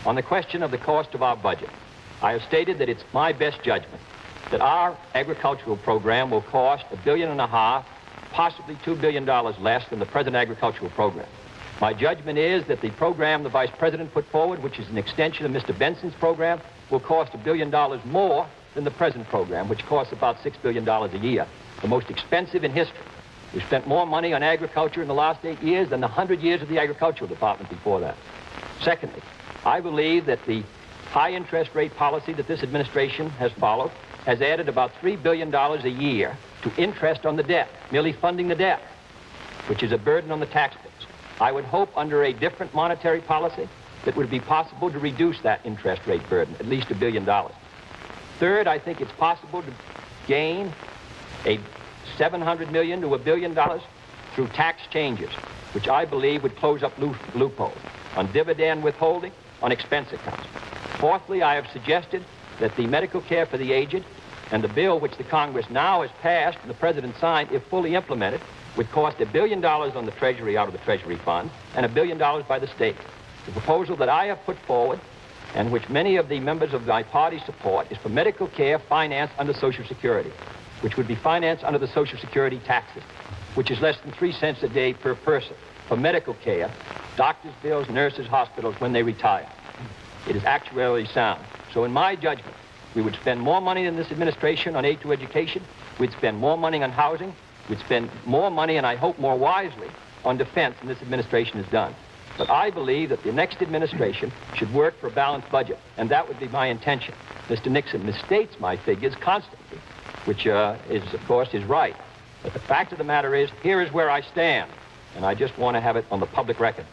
On the question of the cost of our budget, I have stated that it's my best judgment that our agricultural program will cost $1.5 billion, possibly $2 billion less than the present agricultural program. My judgment is that the program the Vice President put forward, which is an extension of Mr. Benson's program, will cost $1 billion more than the present program, which costs about $6 billion a year, the most expensive in history. We've spent more money on agriculture in the last 8 years than the 100 years of the Agricultural Department before that. Secondly, I believe that the high interest rate policy that this administration has followed has added about $3 billion a year to interest on the debt, merely funding the debt, which is a burden on the taxpayers. I would hope under a different monetary policy that it would be possible to reduce that interest rate burden, at least $1 billion. Third, I think it's possible to gain a $700 million to $1 billion through tax changes, which I believe would close up loopholes on dividend withholding, on expense accounts. Fourthly, I have suggested that the medical care for the aged and the bill which the Congress now has passed and the President signed, if fully implemented, would cost $1 billion on the Treasury out of the Treasury Fund and $1 billion by the state. The proposal that I have put forward, and which many of the members of my party support, is for medical care financed under Social Security, which would be financed under the Social Security taxes, which is less than 3 cents a day per person for medical care, doctors' bills, nurses, hospitals when they retire. It is actuarially sound. So in my judgment, we would spend more money than this administration on aid to education. We'd spend more money on housing. We'd spend more money, and I hope more wisely, on defense than this administration has done. But I believe that the next administration should work for a balanced budget, and that would be my intention. Mr. Nixon misstates my figures constantly, which is, of course, is right. But the fact of the matter is, here is where I stand, and I just want to have it on the public record.